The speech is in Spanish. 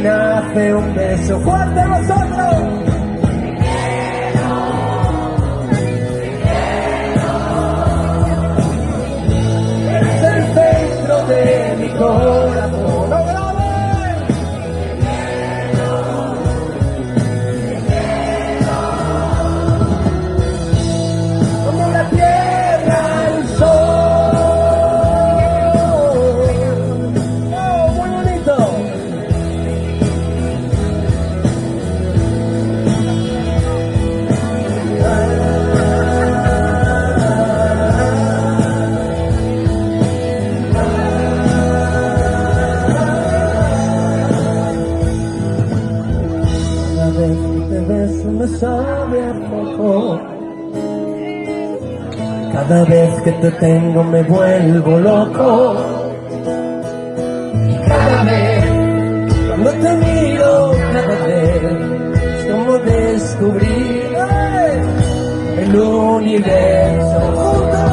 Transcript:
nace un beso fuerte a vosotros. Eres el centro de mi corazón. ¡No grabes! Como la tierra, el sol. ¡Oh, muy bonito! Cada vez que te beso me sabe a poco. Cada vez que te tengo me vuelvo loco. Y cada vez cuando te miro, cada vez es como descubrir el universo juntos.